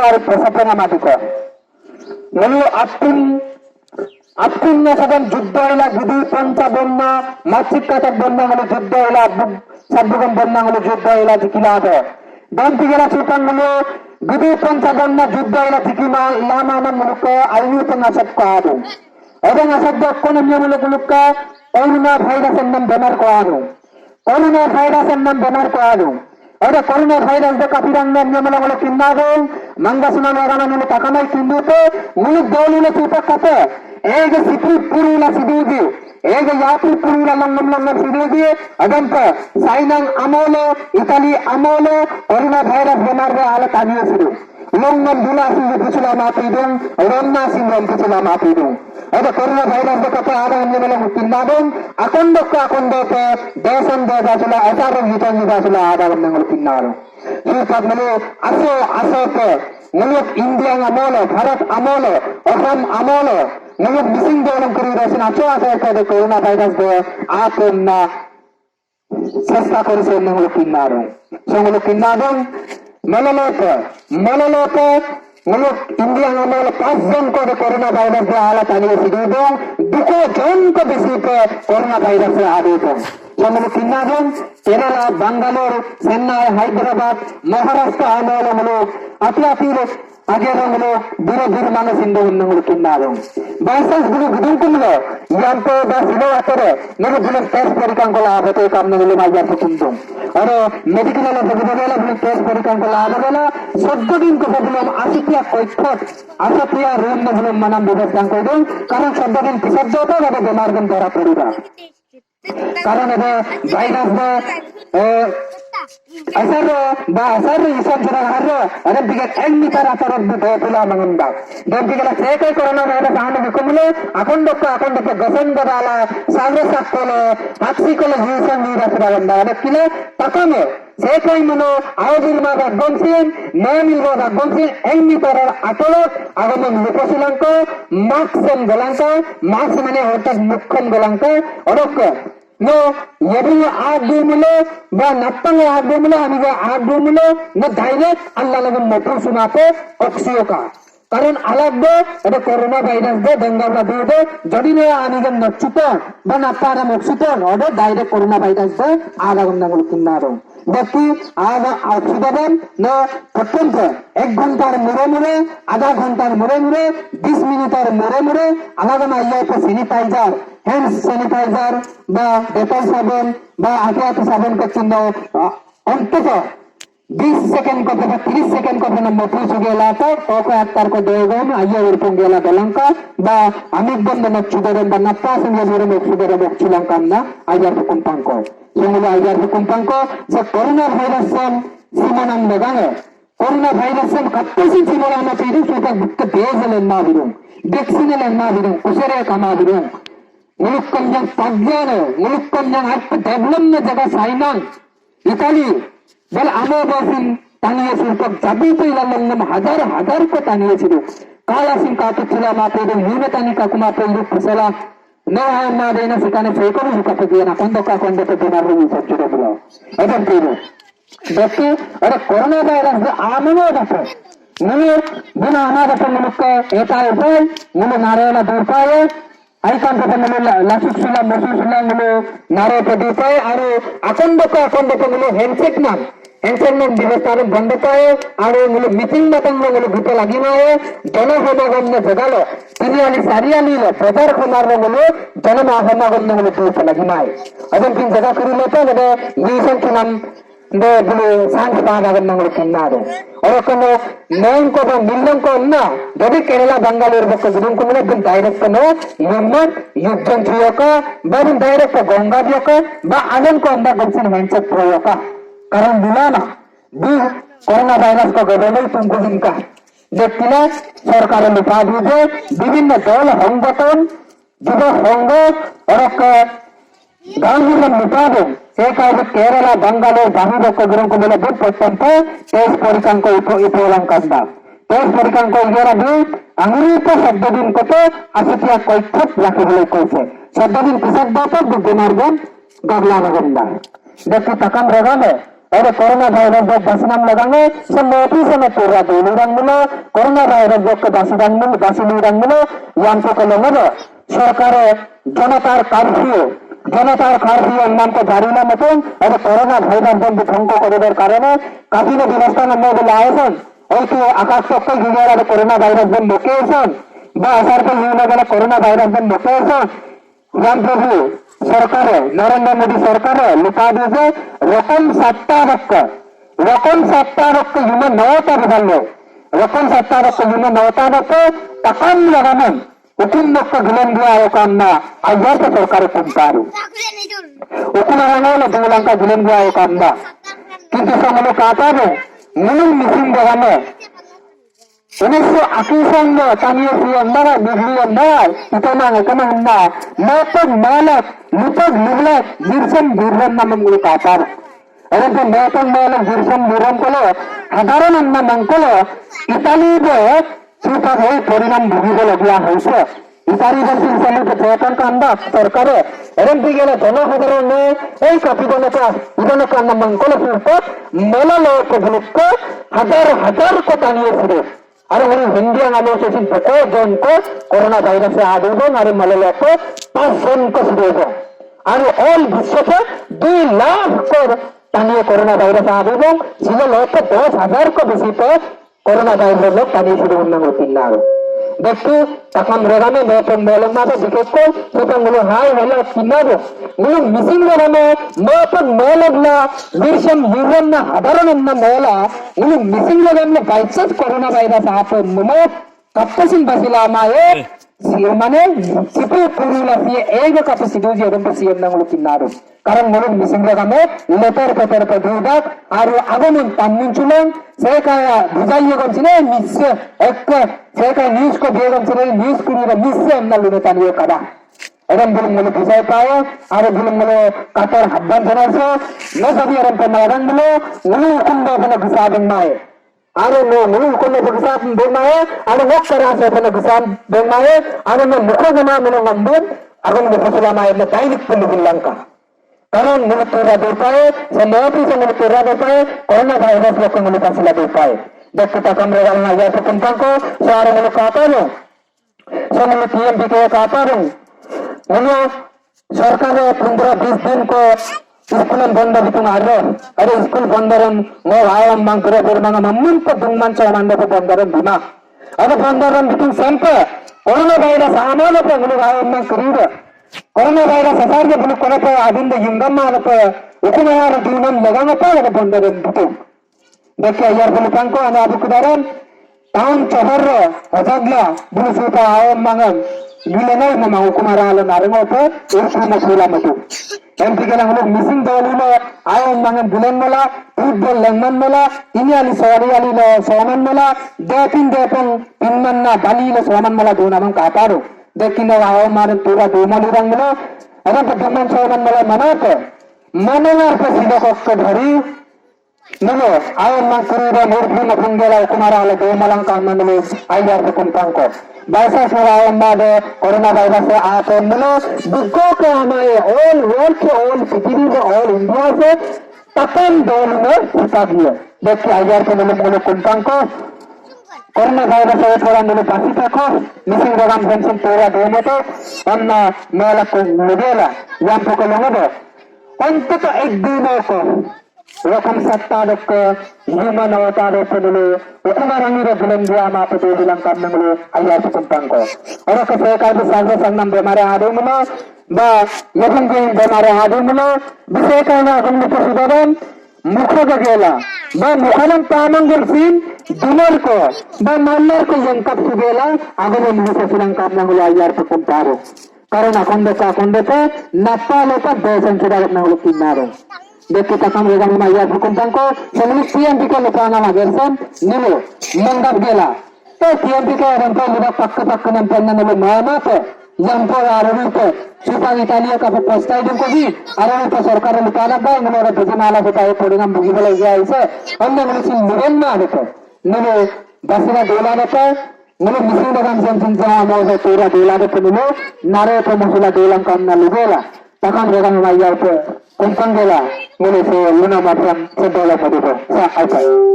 আর প্রসাপনা মাটিক মূল আত্মীয় সাধারণ যুদ্ধ হইলা গুদি পঞ্চা বন্যা মাতৃক কাটার বন্যা হলো যুদ্ধ হইলা সাবুগম বন্যা হলো যুদ্ধ হইলা জিকিলা হবে দন্তি গেলা সুতান হলো গুদি পঞ্চা বন্যা যুদ্ধ হইলা জিকিমা লামানা মুলুক আয়ুত নাশক কাহাদু এবং আসাধ্য কোন নিয়মূলক মুলুক করোনা ভাইরাসের নাম বেমার করানো করোনা ভাইরাসের নাম বেমার করানো ওটা করোনা ভাইরাস দে কাপিরাঙ্গের নিয়মূলক হলো কিন্নাগো মাঙ্গাসুনা লাগানো হলো টাকামাই কিন্দুতে মুলুক দৌলিলে চুপা কাতে এই যে সিপি পুরুলা সিদুজি এই যে ইয়াপি পুরুলা লঙ্গম সিদুজি ಅದಂತ ಸೈನಂಗ್ ಅಮೋಲೆ ಇಟಲಿ ಅಮೋಲೆ ಕೊರೋನಾ ভাইরাস বেমারে আলে তানিয়েছিল লঙ্গম দুলাসি পিছলা মাপিদুং রন্না সিংরম পিছলা মাপিদুং এটা করোনা ভাইরাস দেখতে আরে অন্য মেলে কিন্নাদুং আকন্ডকে দেশন দেশাছিল আচারম হিতন দিবাছিল আদা বন্ধঙ্গল কিন্নারু সুপাত মানে আসো মুলুক ইন্ডিয়া আমলে ভারত আমলে অসম আমলে মুলুক মিসিং দৌলম করে রয়েছেন আছে করোনা ভাইরাস দিয়ে আপনা চেষ্টা করেছে মুলুক কিন্নারু সেগুলো কিন্নাদুং মললোকে মুলুক ইন্ডিয়া আমলে 5 জন করে করোনা ভাইরাস দিয়ে আলা টানিয়েছিল এবং 200 জনকে বেশি করোনা ভাইরাসে আদিত সেগুলো কিন্নাদুং কেরালা বাঙ্গালোর চেন্নাই হায়দ্রাবাদ মহারাষ্ট্র আমলে মুলুক আপির আগে হলো দূর মানুষ হিন্দু অন্যগুলো কিন্নাদুং বাইসাস গুলো গুদুমকুমলো ইয়াম্পে বা সিলো আতরে মেরে গুলো টেস্ট পরীক্ষা করা হবে কামনাগুলো মাইজার পছন্দম আর মেডিকেল বলে টেস্ট পরীক্ষা করা হবে 14 দিন কথা বললাম 80 কৈফত 80 রুম বললাম মানাম ব্যবস্থা করে কারণ 14 দিন পিছর যাওয়া হবে বেমার দিন ধরা পড়িবা কারণ এটা virus asar isam sudah harro ada bikin enni cara cara betul mengembang dan bikin saya corona virus anu bikumule akon dokka gasan badala sagre sakkole haksi kole jisan virus baganda ada kile takame saya kai mano ayodil ma gonsin namil ro gonsin enni cara atolo agam lupasilanko maxen galanka max mane hotas mukhan galanka odok no yadul agumulo ba nappang agumulo amiga agumulo na direct Allah lagun motor sunate oxioka কারণ আলাদা এটা corona virus দে ডেঙ্গা দিয়ে যদি না আমিগম নচ্ছুত বা নাপ্পারা মক্সিত ওটা direct corona virus দে আলাগুন নাগুল কিন্নারো দেখি আগা oxygen না পর্যন্ত 1 ঘন্টার মুরে আধা ঘন্টার মুরে 20 মিনিটের মুরে আলাগুন আইয়াতে স্যানিটাইজার হ্যান্ড স্যানিটাইজার বা ডেটল সাবান বা আগে সাবান করছেন অন্তত 20 सेकंड को 30 सेकंड को मोटू सुगेला तो ओको अत्तर को देगोम अय्या उरपुंगेला बेलंका बा अमिक बंद नक्षुदरम बा नप्पा संगे मुरे नक्षुदरम नक्षुलंकामना अय्या कुंपांको संगुला अय्या कुंपांको से कोरोना भाइरस सम सीमानम लगाए कोरोना भाइरस सम कत्तसी सीमाना मा पीरु सुता बुक देजले ना बिरु वैक्सीन ना बिरु उसेरे कमा बिरु मुलुक कंजन तज्ञान मुलुक कंजन अर्थ डेवलपमेंट जगह साइनान इटाली বল আমো বাসিন টানিয়েছিল তো যাবিতে ইলাল্লাম হাজার কো টানিয়েছিল কালাসিন কাটু ছিল মাপে দে হিমে টানি কাকুমা পেলু ফসলা না না দেনা সেখানে ফেকরু সুকাতে দিয়ে না কোন তো বেমার হয়ে সচ্চরে বলো এখন পেরু দেখি আরে করোনা ভাইরাস আমনো দেখো মনে বিনা আমাদের মুলুক এটা উপায় মনে নারেলা দরপায় আইকান থেকে মনে লাসুসুলা মসুসুলা মনে নারে পদিপায় আর আকন্দ মনে হ্যান্ডশেক নাম এনসেনমেন্ট ব্যবস্থার বন্ধ পায় আর এগুলো মিটিং বাতাঙ্গগুলো ঘুরতে লাগি না জনসমাগম জগালো তিনিয়ালি সারিয়ালিল প্রচার সমারোহগুলো জনসমাগমগুলো ঘুরতে লাগি নাই এখন তিন জায়গা করিলে তো নিউশন সুনাম বলে সাংস পাওয়া যাবেন না কিনারে ওরকম নয়ঙ্ক বা মিলঙ্ক না যদি কেরালা বাঙ্গালোর পক্ষে গুরুম কুমলে দিন ডাইরেক্ট নো মোহাম্মদ युद्धन থিয়কা বা ডাইরেক্ট গঙ্গা দিয়কা বা আনন্দ আমরা বলছেন হ্যান্ডশেক প্রয়োগা কারণ দিলা না দি করোনা ভাইরাস को गड़बड़ तुमको जिनका देखिना সরকারের উপাধিতে বিভিন্ন দল সংগঠন যুব সংঘ और গান্ধীর মুতাবিক সেই কাজে কেরালা বাঙ্গালোর বাহিরক গুরুকে বলে দুধ পর্যন্ত 23 পরিকাঙ্ক উপলঙ্কান্দা 23 পরিকাঙ্ক ইগরা দি আঙুরিতে 14 দিন কত আসিয়া কৈফত রাখি বলে কইছে 14 দিন পিছত দাও তো বেমার গন গগলা গন্ডা দেখো তাকাম রগালে ada coronavirus dok basinam lagange semoti sama pura dulu orang mula coronavirus dok ke basin orang mula yang to kalau ada सरकारे जनतार कर्फ्यू नाम को जारी ना मत अब कोरोना भाइरस बंद ध्वंस कर कारण काफी व्यवस्था नंबर आयोजन और तो आकाश चक्कर जुगाड़ कोरोना भाइरस बंद लोकेशन बाजार पर गला कोरोना भाइरस बंद लोकेशन राम प्रभु सरकार नरेंद्र मोदी सरकार लुका दिए रकम सत्ता रख युवा नवता बदल रकम सत्ता रख युवा नवता रख तकम लगाना hukum nak gelan dia karena ajar ke सरकार hukum baru hukum orang lain bilang ke gelan dia karena kita sama kata deh minum mesin dengan ini so akisan lo tanya siang mana biblian mana itu mana kemana lepas malak lepas mulak dirsan nama mulu kata orang tu lepas malak dirsan kalau hadaran nama mangkolo Itali deh super है परिणाम भोगिब लगिया হৈছে ইতারি বলছিল সামনে প্রয়ত্ন কান্দা সরকারে এরম দিগেলে জনসাধারণে এই কাপিবনতা ইবনে কান্না মঙ্গল পুরত মেলালক গুলুক হাজার को টানিয়ে ছিল আর ওই হিন্দি আলো সেদিন বকো জন को করোনা ভাইরাসে আদুবন আর মেলালক 5 জন को ছিল আর অল বিশ্বতে 2 লাখ করে টানিয়ে করোনা ভাইরাসে আদুবন ছিল লোক 10,000 को বেশি पे कोरोना वायरस लोग पानी शुरू होना होती ना देखो तकम रेगाने में तो मेलम ना तो दिखे को तो मुलो हाय हेलो किनारो मुलो मिसिंग रेगाने में तो मेलम ना विषम यूरन ना हदारन ना मेला मुलो मिसिंग रेगाने में बाइक्स कोरोना वायरस आप मुलो कप्पसिन बसिला माये सियमाने सिपु पुरुला सिए एक कप्पसिदो जेरम तो सियम ना मुलो किनारो कारण मुलो मिसिंग रेगाने लेटर पेपर पे दूरदाक आरु आगमन तामुंचुलन saya kayak budaya kan sini misal saya kayak news ko dia kan sini news kuri kan misal nalu netan dia kada orang belum mulu budaya tahu ada belum mulu katar habban jenasa nasa dia orang pemahaman mulu kumba kena besar bengmai ada mulu kumba besar bengmai ada wakara saya kena besar bengmai ada mukha kena mulu ngambun akan mukha selama ini tainik perlu bilangka कारण मुझे पूरा दे पाए समाप्ति से मुझे पूरा दे पाए corona virus लोग को मुझे काफी दे पाए देखते तक हम रेगल ना जाए तो कुंपन को सारे मुझे काटा लो सब मुझे पीएमपी के काटा लो मुझे सरकार ने 15-20 दिन को स्कूल बंद बितुन आरो अरे स्कूल बंदरन मैं आयम मांग करे फिर मांग मम्मन को दुंगमान चावमान को बंदरन बिना अब बंदरन बितुन सेंपे कोरोना वायरस आने पे मुझे आयम मांग करीब कोरोना वायरस हजार के बुल कोने पे आदिंद युंगम मारप उकुमार जीवन लगाना पाए बंदर बितु देखिए यार बुल पंको अने अबु कुदारन टाउन शहर हजागला बुल सुपा आय मंगन गिलेनै ममा उकुमार आलो नारंगो पे एक मसला मतो एमपी के हम लोग मिसिंग दोलुलो आय मंगन बुलन मला फुटबॉल लंगमन मला इनियाली सवारी आली लो सोमन मला देपिन पिनमन्ना बाली लो सोमन मला दोनामन कापारो देखिन आओ मारे पूरा दोमली रंग में अगर तो दमन सोमन मला मनाते मनोवर पे सीधे को धरी नलो आओ मा करीबा मूर्ति में फंगेला कुमारा ले दोमलंग का मन में आइयार को कुंपंग को बैसा सोरा मादे कोरोना वायरस से आते नलो दुखो के हमारे ऑल वर्ल्ड के ऑल पृथ्वी में ऑल इंडिया से तपन दोल में उठा दिया देखिए आइयार के नलो कुंपंग को कोरोना वायरस से थोड़ा मुझे बाकी तक मिसिंग प्रोग्राम पेंशन पूरा देने तो अन्ना मेला को मिलेला यहाँ तो कलोगे तो अंत तो एक दिन को रकम सत्ता रख ह्यूमन अवतार से मिले उतना रंगी रे बिलन दिया हम आप दो बिलन काम में मिले आया तो कुंपंग को और कैसे का भी साल संगम बीमारे आदि मिलो बा यदि कोई बीमारे आदि मिलो विषय का ना हम लोग सुधारन मुखो का गेला बा मुखनम पामंगल सीन दुमर को बा मल्लर को यंकप सुगेला आगे में मुझे श्रीलंका अपना गुला यार तो कुंपारो कारण अकोंडे पे नप्पाले पर देशन सुधार अपना गुला किन्नारो देखते तक हम रेगा में यार तो कुंपंग को समझ पीएमपी को लुकाना मागेरसन निलो मंगप गेला तो पीएमपी के रंपा लिबा पक्का नंपन्ना निलो मामा पे यंपो आरोपी पे सुपा इटालिया का पोस्टाई दिन को भी आरोपी पे सरकार ने लुकाना पाए नलो बेजमाला बताए थोड़ी ना बुगी बोला गया इसे हमने मुझे निवेदन में आने पे नलो बसिना दोलाने पे नलो मिसिंग लगाम सेंसिंग जहाँ मौजे पूरा दोलाने पे नलो नारे पे मसला दोलां काम ना लुगेला takang regang mayar pe kumpang gela ngene se luna matram se dola padu sa apa